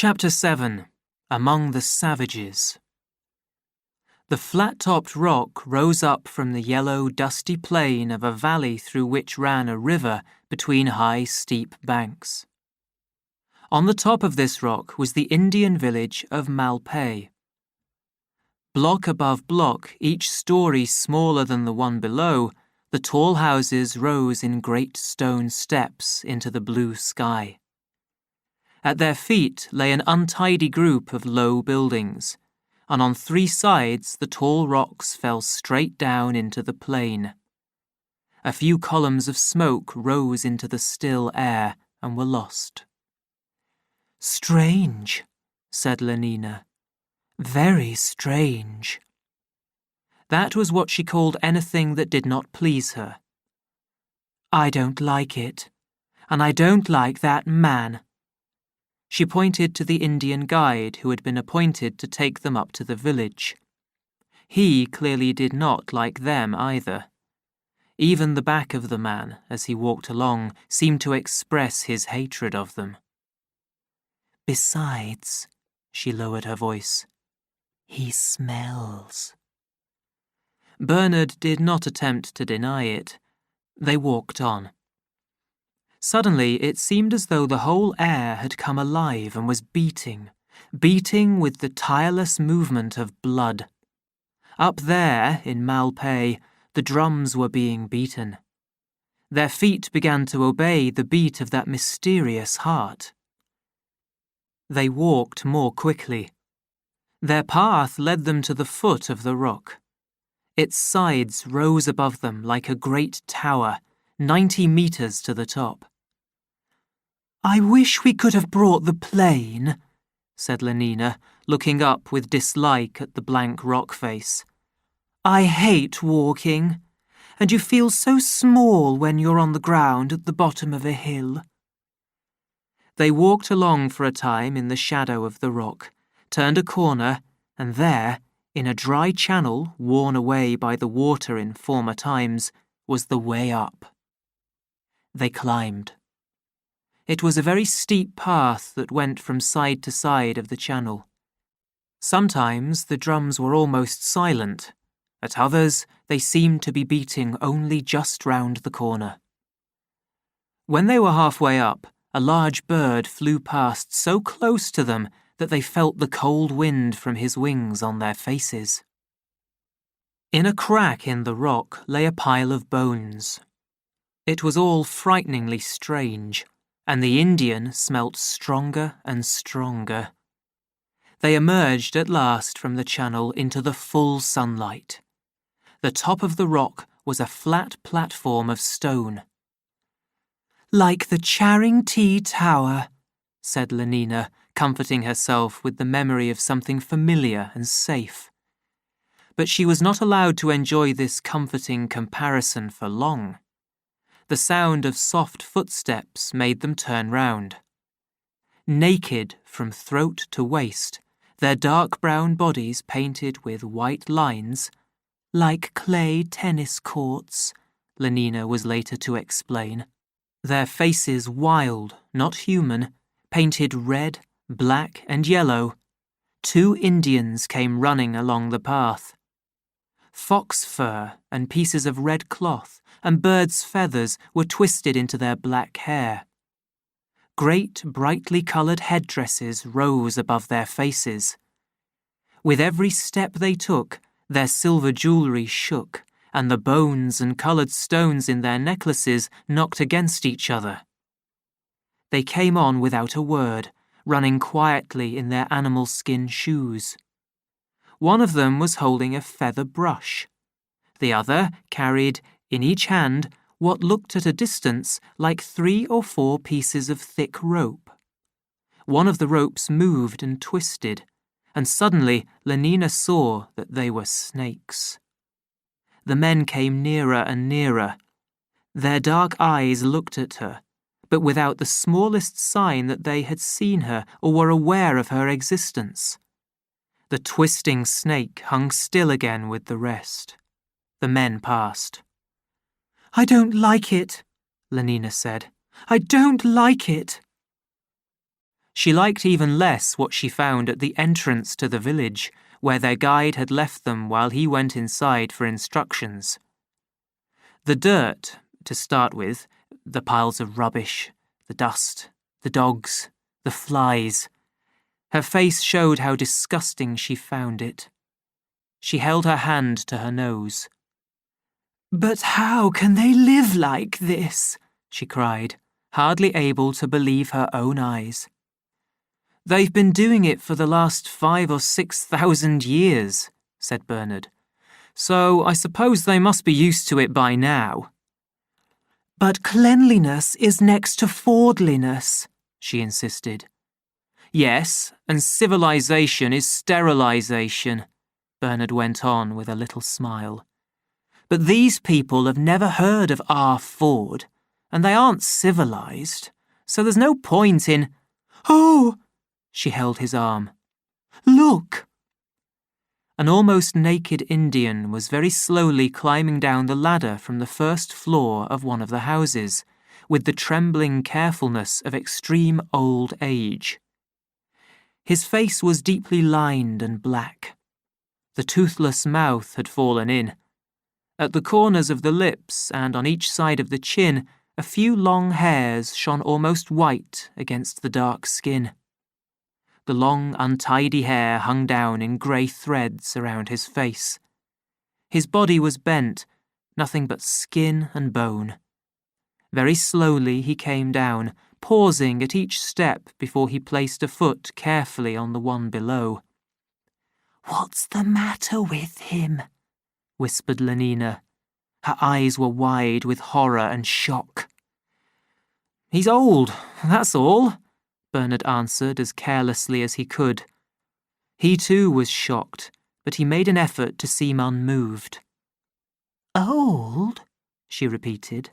Chapter 7. Among the Savages. The flat-topped rock rose up from the yellow, dusty plain of a valley through which ran a river between high, steep banks. On the top of this rock was the Indian village of Malpais. Block above block, each story smaller than the one below, the tall houses rose in great stone steps into the blue sky. At their feet lay an untidy group of low buildings, and on three sides the tall rocks fell straight down into the plain. A few columns of smoke rose into the still air and were lost. "Strange," said Lenina. "Very strange." That was what she called anything that did not please her. "I don't like it, and I don't like that man." She pointed to the Indian guide who had been appointed to take them up to the village. He clearly did not like them either. Even the back of the man, as he walked along, seemed to express his hatred of them. "Besides," she lowered her voice, "he smells." Bernard did not attempt to deny it. They walked on. Suddenly, it seemed as though the whole air had come alive and was beating with the tireless movement of blood. Up there, in Malpais, the drums were being beaten. Their feet began to obey the beat of that mysterious heart. They walked more quickly. Their path led them to the foot of the rock. Its sides rose above them like a great tower, 90 meters to the top. "I wish we could have brought the plane," said Lenina, looking up with dislike at the blank rock face. "I hate walking, and you feel so small when you're on the ground at the bottom of a hill." They walked along for a time in the shadow of the rock, turned a corner, and there, in a dry channel worn away by the water in former times, was the way up. They climbed. It was a very steep path that went from side to side of the channel. Sometimes the drums were almost silent. At others, they seemed to be beating only just round the corner. When they were halfway up, a large bird flew past so close to them that they felt the cold wind from his wings on their faces. In a crack in the rock lay a pile of bones. It was all frighteningly strange, and the Indian smelt stronger and stronger. They emerged at last from the channel into the full sunlight. The top of the rock was a flat platform of stone. "Like the Charing T Tower," said Lenina, comforting herself with the memory of something familiar and safe. But she was not allowed to enjoy this comforting comparison for long. The sound of soft footsteps made them turn round. Naked from throat to waist, their dark brown bodies painted with white lines, "like clay tennis courts," Lenina was later to explain. Their faces wild, not human, painted red, black and yellow. Two Indians came running along the path. Fox fur and pieces of red cloth and birds' feathers were twisted into their black hair. Great, brightly coloured headdresses rose above their faces. With every step they took, their silver jewellery shook, and the bones and coloured stones in their necklaces knocked against each other. They came on without a word, running quietly in their animal skin shoes. One of them was holding a feather brush. The other carried, in each hand, what looked at a distance like 3 or 4 pieces of thick rope. One of the ropes moved and twisted, and suddenly Lenina saw that they were snakes. The men came nearer and nearer. Their dark eyes looked at her, but without the smallest sign that they had seen her or were aware of her existence. The twisting snake hung still again with the rest. The men passed. "I don't like it," Lenina said. "I don't like it." She liked even less what she found at the entrance to the village, where their guide had left them while he went inside for instructions. The dirt, to start with, the piles of rubbish, the dust, the dogs, the flies. Her face showed how disgusting she found it. She held her hand to her nose. "But how can they live like this?" she cried, hardly able to believe her own eyes. "They've been doing it for the last 5,000 or 6,000 years, said Bernard. "So I suppose they must be used to it by now." "But cleanliness is next to fordliness," she insisted. "Yes, and civilization is sterilization," Bernard went on with a little smile. "But these people have never heard of R. Ford, and they aren't civilized, so there's no point in—" "Oh!" She held his arm. "Look!" An almost naked Indian was very slowly climbing down the ladder from the first floor of one of the houses, with the trembling carefulness of extreme old age. His face was deeply lined and black. The toothless mouth had fallen in. At the corners of the lips and on each side of the chin, a few long hairs shone almost white against the dark skin. The long, untidy hair hung down in grey threads around his face. His body was bent, nothing but skin and bone. Very slowly he came down, pausing at each step before he placed a foot carefully on the one below. "What's the matter with him?" whispered Lenina. Her eyes were wide with horror and shock. "He's old, that's all," Bernard answered as carelessly as he could. He too was shocked, but he made an effort to seem unmoved. "Old?" she repeated.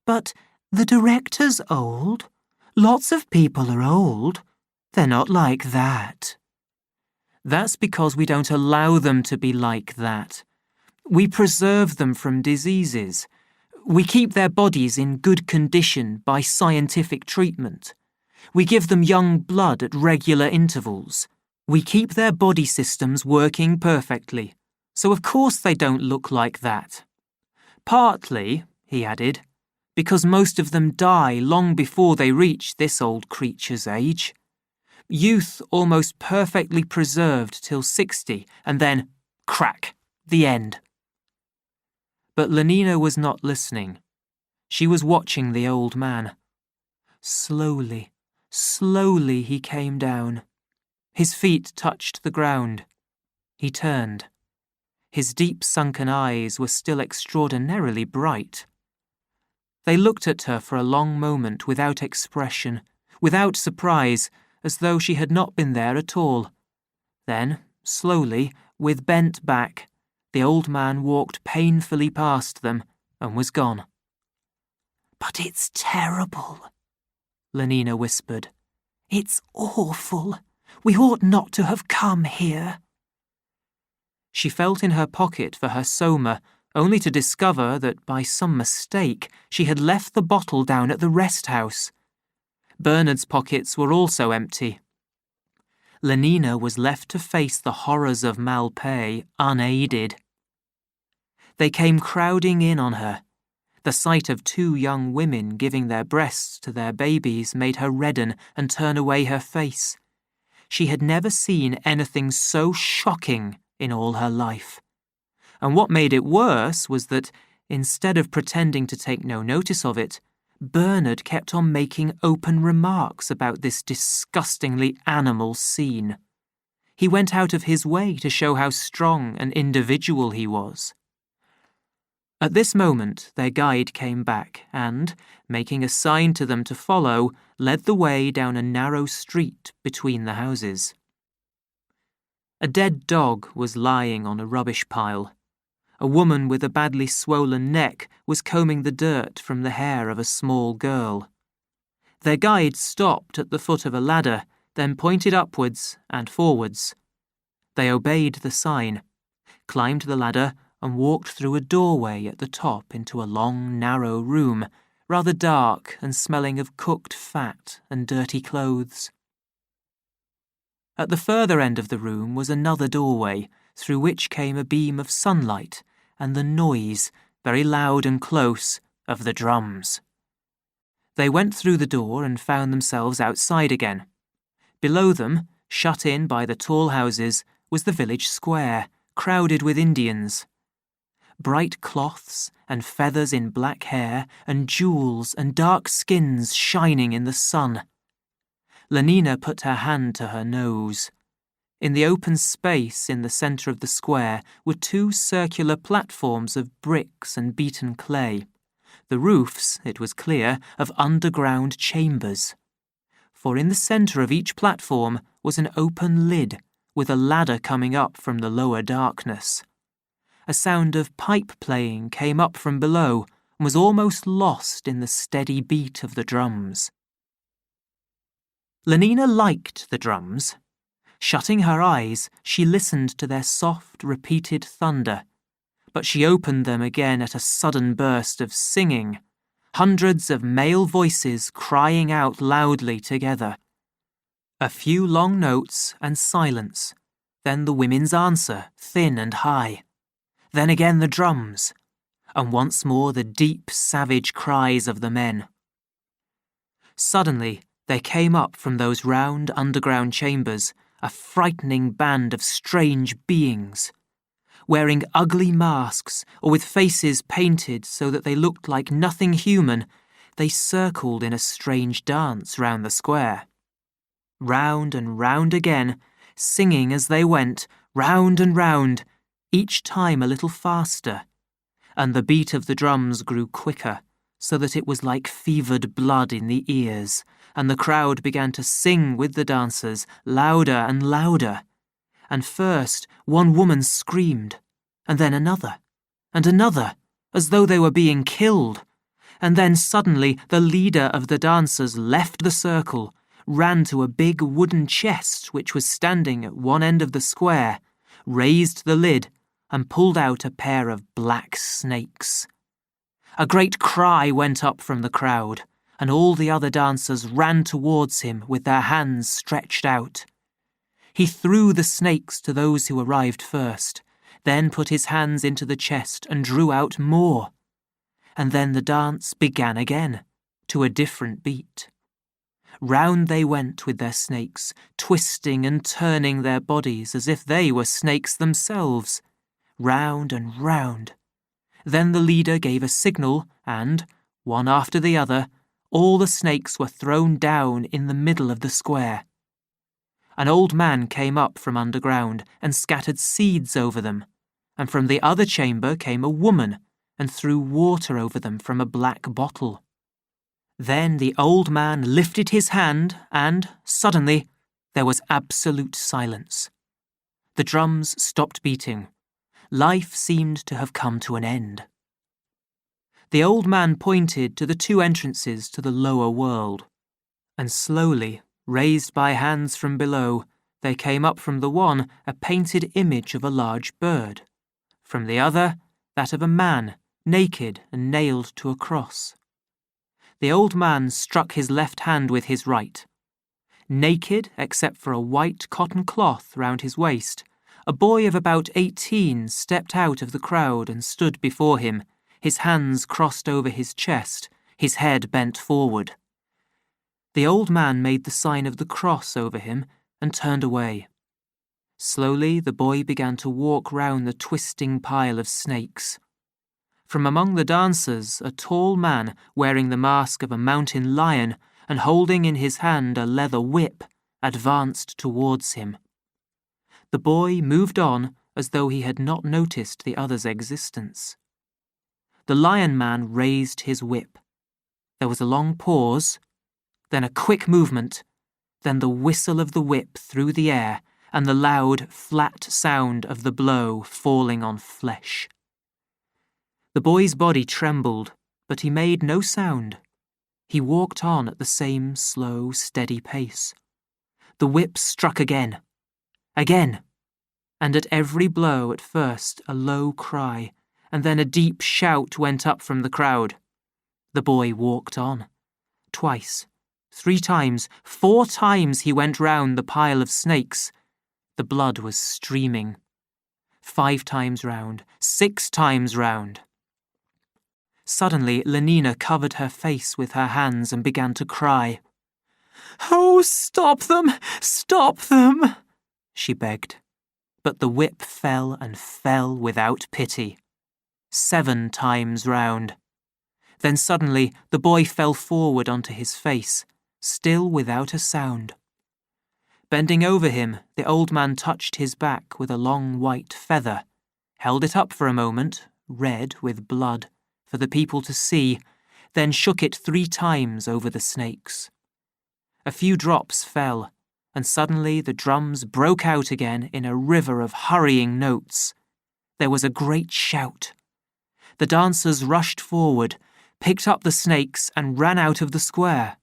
"But the director's old. Lots of people are old. They're not like that." "That's because we don't allow them to be like that. We preserve them from diseases. We keep their bodies in good condition by scientific treatment. We give them young blood at regular intervals. We keep their body systems working perfectly, so of course they don't look like that. Partly," he added, "because most of them die long before they reach this old creature's age. Youth almost perfectly preserved till 60, and then, crack, the end." But Lenina was not listening. She was watching the old man. Slowly, slowly he came down. His feet touched the ground. He turned. His deep sunken eyes were still extraordinarily bright. They looked at her for a long moment without expression, without surprise, as though she had not been there at all. Then, slowly, with bent back, the old man walked painfully past them and was gone. "But it's terrible," Lenina whispered. "It's awful. We ought not to have come here." She felt in her pocket for her soma, only to discover that by some mistake she had left the bottle down at the rest house. Bernard's pockets were also empty. Lenina was left to face the horrors of Malpais unaided. They came crowding in on her. The sight of two young women giving their breasts to their babies made her redden and turn away her face. She had never seen anything so shocking in all her life. And what made it worse was that, instead of pretending to take no notice of it, Bernard kept on making open remarks about this disgustingly animal scene. He went out of his way to show how strong and individual he was. At this moment, their guide came back and, making a sign to them to follow, led the way down a narrow street between the houses. A dead dog was lying on a rubbish pile. A woman with a badly swollen neck was combing the dirt from the hair of a small girl. Their guide stopped at the foot of a ladder, then pointed upwards and forwards. They obeyed the sign, climbed the ladder, and walked through a doorway at the top into a long, narrow room, rather dark and smelling of cooked fat and dirty clothes. At the further end of the room was another doorway, through which came a beam of sunlight and the noise, very loud and close, of the drums. They went through the door and found themselves outside again. Below them, shut in by the tall houses, was the village square, crowded with Indians. Bright cloths and feathers in black hair and jewels and dark skins shining in the sun. Lenina put her hand to her nose. In the open space in the centre of the square were two circular platforms of bricks and beaten clay. The roofs, it was clear, of underground chambers. For in the centre of each platform was an open lid, with a ladder coming up from the lower darkness. A sound of pipe playing came up from below and was almost lost in the steady beat of the drums. Lenina liked the drums. Shutting her eyes, she listened to their soft, repeated thunder, but she opened them again at a sudden burst of singing, hundreds of male voices crying out loudly together. A few long notes and silence, then the women's answer, thin and high. Then again the drums, and once more the deep, savage cries of the men. Suddenly, there came up from those round underground chambers a frightening band of strange beings. Wearing ugly masks or with faces painted so that they looked like nothing human, they circled in a strange dance round the square. Round and round again, singing as they went, round and round, each time a little faster, and the beat of the drums grew quicker, so that it was like fevered blood in the ears, and the crowd began to sing with the dancers, louder and louder. And first one woman screamed, and then another, and another, as though they were being killed. And then suddenly the leader of the dancers left the circle, ran to a big wooden chest which was standing at one end of the square, raised the lid, and pulled out a pair of black snakes. A great cry went up from the crowd, and all the other dancers ran towards him with their hands stretched out. He threw the snakes to those who arrived first, then put his hands into the chest and drew out more. And then the dance began again, to a different beat. Round they went with their snakes, twisting and turning their bodies as if they were snakes themselves. Round and round. Then the leader gave a signal and, one after the other, all the snakes were thrown down in the middle of the square. An old man came up from underground and scattered seeds over them, and from the other chamber came a woman and threw water over them from a black bottle. Then the old man lifted his hand and, suddenly, there was absolute silence. The drums stopped beating. Life seemed to have come to an end. The old man pointed to the two entrances to the lower world, and slowly, raised by hands from below, there came up from the one a painted image of a large bird, from the other that of a man, naked and nailed to a cross. The old man struck his left hand with his right. Naked, except for a white cotton cloth round his waist, a boy of about 18 stepped out of the crowd and stood before him, his hands crossed over his chest, his head bent forward. The old man made the sign of the cross over him and turned away. Slowly the boy began to walk round the twisting pile of snakes. From among the dancers, a tall man, wearing the mask of a mountain lion and holding in his hand a leather whip, advanced towards him. The boy moved on as though he had not noticed the other's existence. The lion man raised his whip. There was a long pause, then a quick movement, then the whistle of the whip through the air and the loud, flat sound of the blow falling on flesh. The boy's body trembled, but he made no sound. He walked on at the same slow, steady pace. The whip struck again, and at every blow at first a low cry, and then a deep shout went up from the crowd. The boy walked on. Twice, 3 times, 4 times he went round the pile of snakes. The blood was streaming. 5 times round, 6 times round. Suddenly, Lenina covered her face with her hands and began to cry. "Oh, stop them! Stop them!" she begged. But the whip fell and fell without pity. 7 times round. Then suddenly the boy fell forward onto his face, still without a sound. Bending over him, the old man touched his back with a long white feather, held it up for a moment, red with blood, for the people to see, then shook it 3 times over the snakes. A few drops fell, and suddenly the drums broke out again in a river of hurrying notes. There was a great shout. The dancers rushed forward, picked up the snakes, and ran out of the square.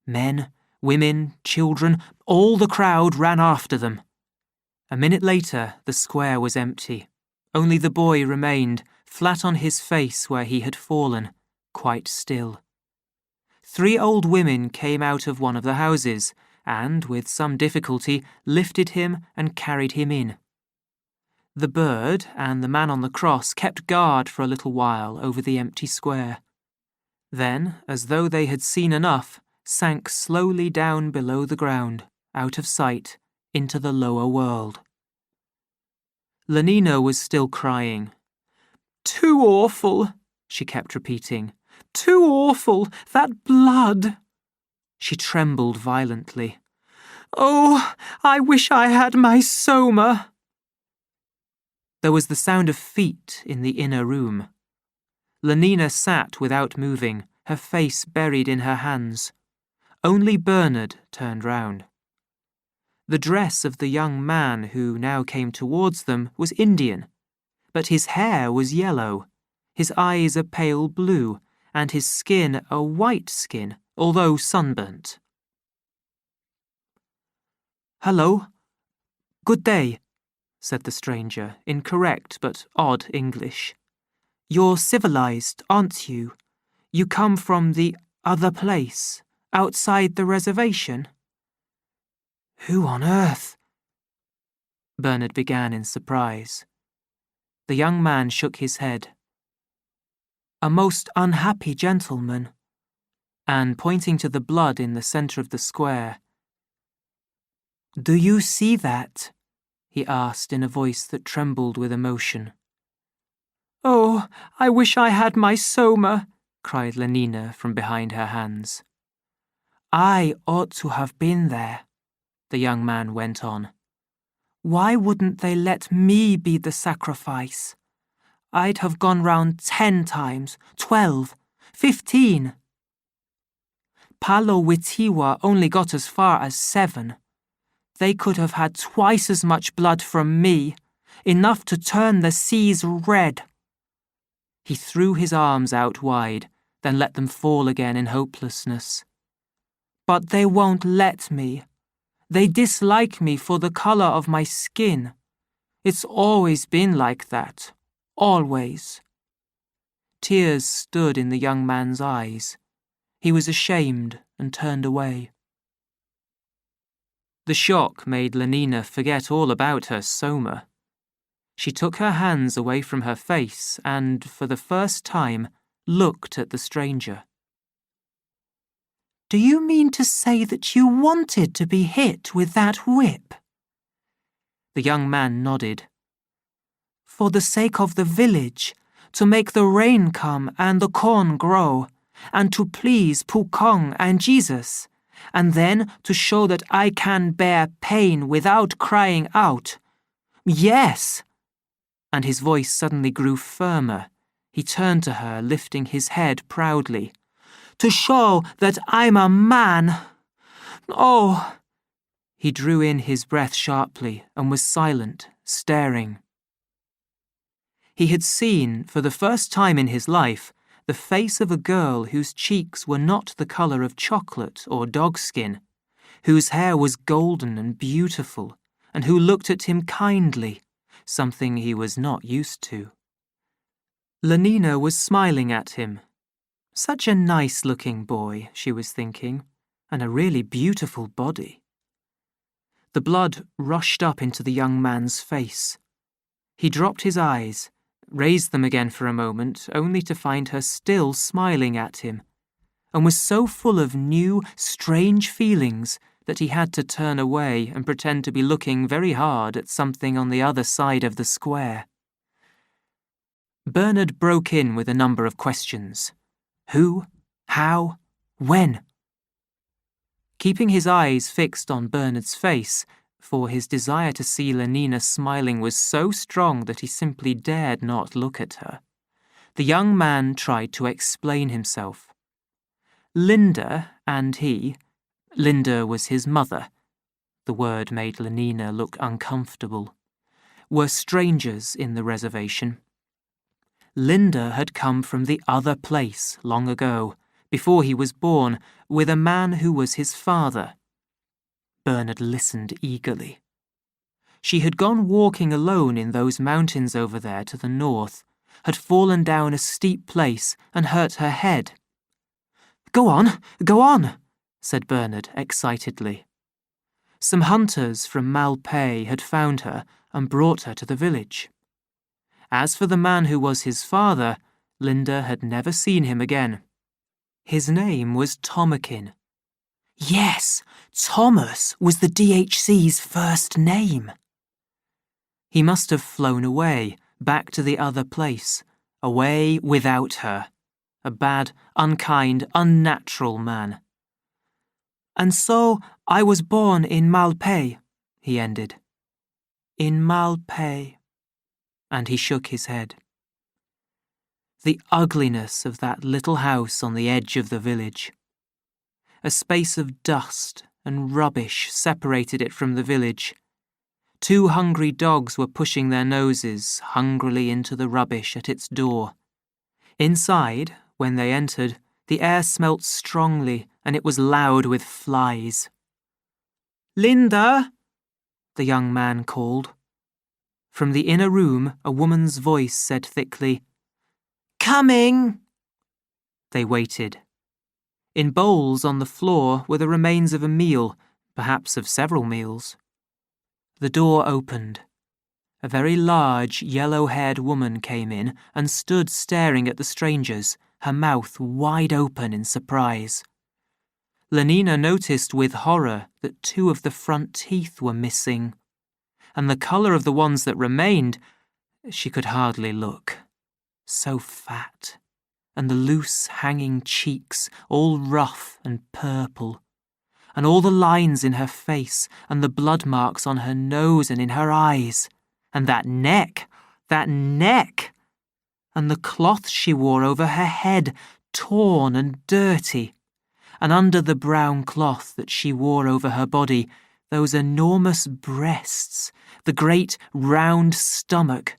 Men, women, children, all the crowd ran after them. A minute later, the square was empty. Only the boy remained, flat on his face where he had fallen, quite still. 3 old women came out of one of the houses and, with some difficulty, lifted him and carried him in. The bird and the man on the cross kept guard for a little while over the empty square. Then, as though they had seen enough, sank slowly down below the ground, out of sight, into the lower world. Lenina was still crying. "Too awful," she kept repeating. "Too awful, that blood." She trembled violently. "Oh, I wish I had my Soma." There was the sound of feet in the inner room. Lenina sat without moving, her face buried in her hands. Only Bernard turned round. The dress of the young man who now came towards them was Indian, but his hair was yellow, his eyes a pale blue, and his skin a white skin, although sunburnt. "Hello. Good day," said the stranger, in correct but odd English. "You're civilized, aren't you? You come from the other place, outside the reservation?" "Who on earth?" Bernard began in surprise. The young man shook his head. "A most unhappy gentleman," and pointing to the blood in the centre of the square. "Do you see that?" he asked in a voice that trembled with emotion. "Oh, I wish I had my Soma," cried Lenina from behind her hands. "I ought to have been there," the young man went on. "Why wouldn't they let me be the sacrifice? I'd have gone round 10 times, 12, 15. Palo Witiwa only got as far as 7. They could have had twice as much blood from me, enough to turn the seas red." He threw his arms out wide, then let them fall again in hopelessness. "But they won't let me. They dislike me for the colour of my skin. It's always been like that. Always." Tears stood in the young man's eyes. He was ashamed and turned away. The shock made Lenina forget all about her Soma. She took her hands away from her face and, for the first time, looked at the stranger. "Do you mean to say that you wanted to be hit with that whip?" The young man nodded. "For the sake of the village, to make the rain come and the corn grow, and to please Pukong and Jesus, and then to show that I can bear pain without crying out. Yes!" And his voice suddenly grew firmer. He turned to her, lifting his head proudly. "To show that I'm a man. Oh!" He drew in his breath sharply and was silent, staring. He had seen, for the first time in his life, the face of a girl whose cheeks were not the colour of chocolate or dogskin, whose hair was golden and beautiful, and who looked at him kindly, something he was not used to. Lenina was smiling at him. Such a nice-looking boy, she was thinking. and a really beautiful body. The blood rushed up into the young man's face. He dropped his eyes, raised them again for a moment, only to find her still smiling at him, and was so full of new, strange feelings that he had to turn away and pretend to be looking very hard at something on the other side of the square. Bernard broke in with a number of questions. Who? How? When? Keeping his eyes fixed on Bernard's face, for his desire to see Lenina smiling was so strong that he simply dared not look at her, the young man tried to explain himself. Linda and he, Linda was his mother, the word made Lenina look uncomfortable, were strangers in the reservation. Linda had come from the other place long ago, before he was born, with a man who was his father. Bernard listened eagerly. She had gone walking alone in those mountains over there to the north, had fallen down a steep place and hurt her head. Go on, said Bernard excitedly. Some hunters from Malpais had found her and brought her to the village. As for the man who was his father, Linda had never seen him again. His name was Tomakin. Yes, Thomas was the DHC's first name. He must have flown away, back to the other place, away without her. A bad, unkind, unnatural man. And so I was born in Malpais, he ended. In Malpais. And he shook his head. The ugliness of that little house on the edge of the village. A space of dust and rubbish separated it from the village. 2 hungry dogs were pushing their noses hungrily into the rubbish at its door. Inside, when they entered, the air smelt strongly and it was loud with flies. Linda, the young man called. From the inner room, a woman's voice said thickly, Coming! They waited. In bowls on the floor were the remains of a meal, perhaps of several meals. The door opened. A very large, yellow-haired woman came in and stood staring at the strangers, her mouth wide open in surprise. Lenina noticed with horror that 2 of the front teeth were missing, and the colour of the ones that remained, she could hardly look. So fat, and the loose hanging cheeks all rough and purple, and all the lines in her face and the blood marks on her nose and in her eyes, and that neck, and the cloth she wore over her head, torn and dirty, and under the brown cloth that she wore over her body, those enormous breasts, the great round stomach.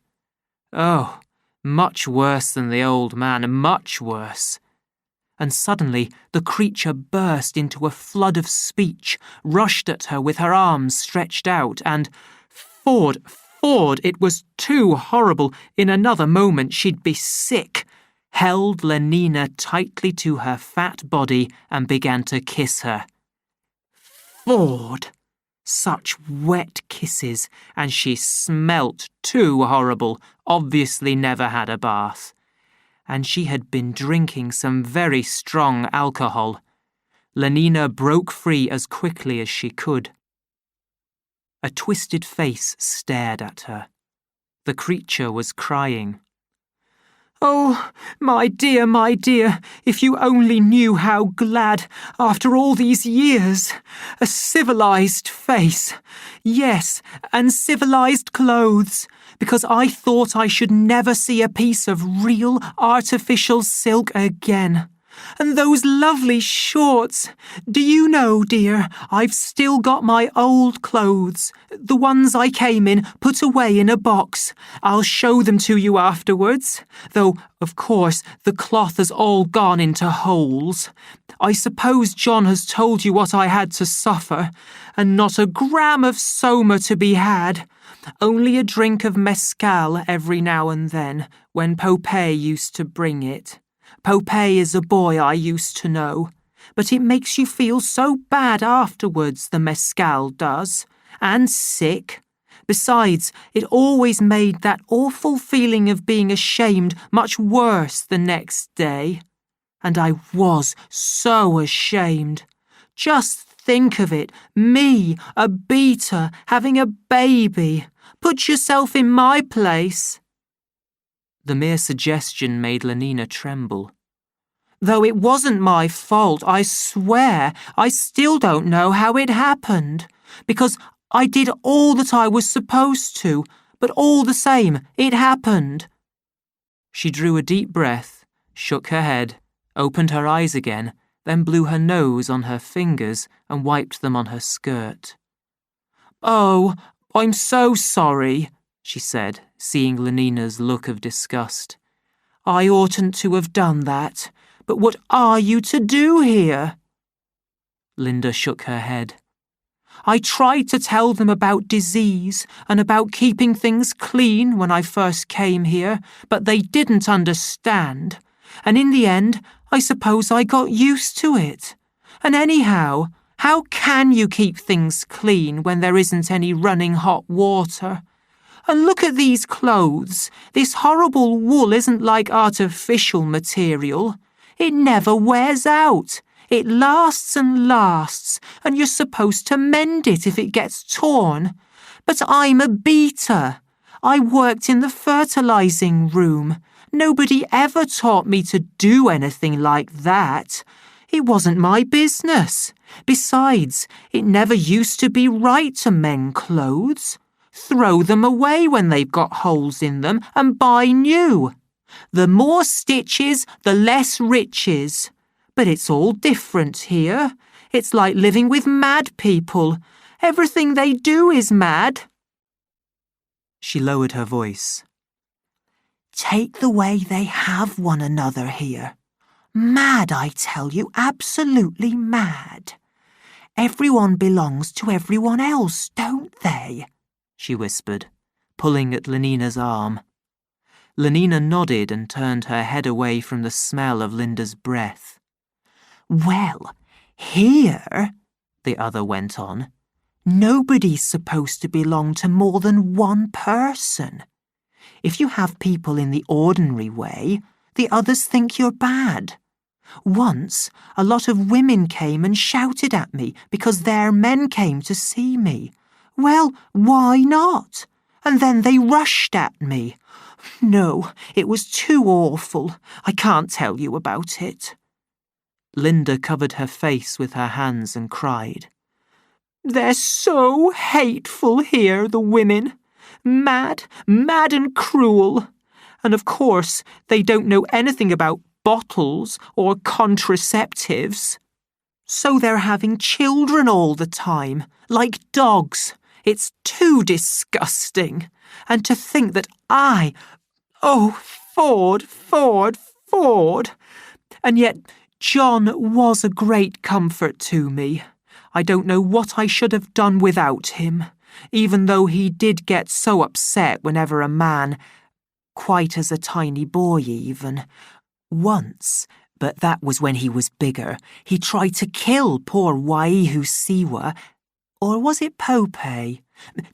Oh, much worse than the old man, much worse. And suddenly the creature burst into a flood of speech, rushed at her with her arms stretched out, and Ford, it was too horrible. In another moment she'd be sick, held Lenina tightly to her fat body and began to kiss her. Ford! Such wet kisses, and she smelt too horrible, obviously never had a bath. And she had been drinking some very strong alcohol. Lenina broke free as quickly as she could. A twisted face stared at her. The creature was crying. Oh, my dear, if you only knew how glad, after all these years. A civilized face. Yes, and civilized clothes, because I thought I should never see a piece of real, artificial silk again. And those lovely shorts. Do you know, dear, I've still got my old clothes, the ones I came in, put away in a box. I'll show them to you afterwards, though, of course, the cloth has all gone into holes. I suppose John has told you what I had to suffer, and not a gram of soma to be had. Only a drink of mescal every now and then, when Popeye used to bring it. Popeye is a boy I used to know. but it makes you feel so bad afterwards, the mescal does, and sick. Besides, it always made that awful feeling of being ashamed much worse the next day. And I was so ashamed. Just think of it, me, a beater, having a baby. Put yourself in my place. The mere suggestion made Lenina tremble. Though it wasn't my fault, I swear, I still don't know how it happened, because I did all that I was supposed to, but all the same, it happened. She drew a deep breath, shook her head, opened her eyes again, then blew her nose on her fingers and wiped them on her skirt. "Oh, I'm so sorry," she said, seeing Lenina's look of disgust. "I oughtn't to have done that, but what are you to do here?" Linda shook her head. "I tried to tell them about disease and about keeping things clean when I first came here, but they didn't understand. And in the end, I suppose I got used to it. And anyhow, how can you keep things clean when there isn't any running hot water? And look at these clothes. This horrible wool isn't like artificial material. It never wears out. It lasts and lasts, and you're supposed to mend it if it gets torn. But I'm a beater. I worked in the fertilizing room. Nobody ever taught me to do anything like that. It wasn't my business. Besides, it never used to be right to mend clothes. Throw them away when they've got holes in them and buy new. The more stitches, the less riches. But it's all different here. It's like living with mad people. Everything they do is mad." She lowered her voice. "Take the way they have one another here. Mad, I tell you, absolutely mad. Everyone belongs to everyone else, don't they?" she whispered, pulling at Lenina's arm. Lenina nodded and turned her head away from the smell of Linda's breath. "Well, here," the other went on, "nobody's supposed to belong to more than one person. If you have people in the ordinary way, the others think you're bad. Once, a lot of women came and shouted at me because their men came to see me. Well, why not? And then they rushed at me. No, it was too awful. I can't tell you about it." Linda covered her face with her hands and cried. "They're so hateful here, the women. Mad and cruel. And of course, they don't know anything about bottles or contraceptives. So they're having children all the time, like dogs. It's too disgusting. And to think that oh, Ford. And yet John was a great comfort to me. I don't know what I should have done without him, even though he did get so upset whenever a man, quite as a tiny boy even, once, but that was when he was bigger, he tried to kill poor Waihu Siwa, or was it Pope?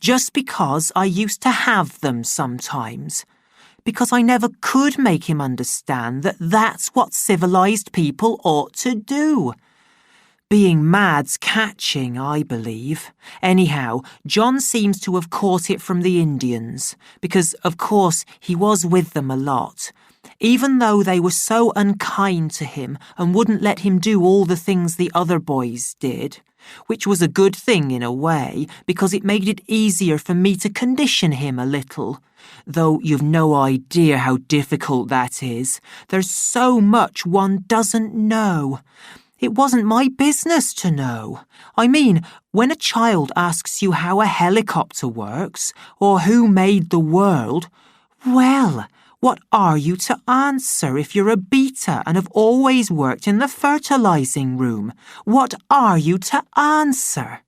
Just because I used to have them sometimes. Because I never could make him understand that that's what civilized people ought to do. Being mad's catching, I believe. Anyhow, John seems to have caught it from the Indians, because, of course, he was with them a lot. Even though they were so unkind to him and wouldn't let him do all the things the other boys did, which was a good thing in a way, because it made it easier for me to condition him a little. Though you've no idea how difficult that is. There's so much one doesn't know. It wasn't my business to know. I mean, when a child asks you how a helicopter works, or who made the world, well, what are you to answer if you're a beta and have always worked in the fertilizing room? What are you to answer?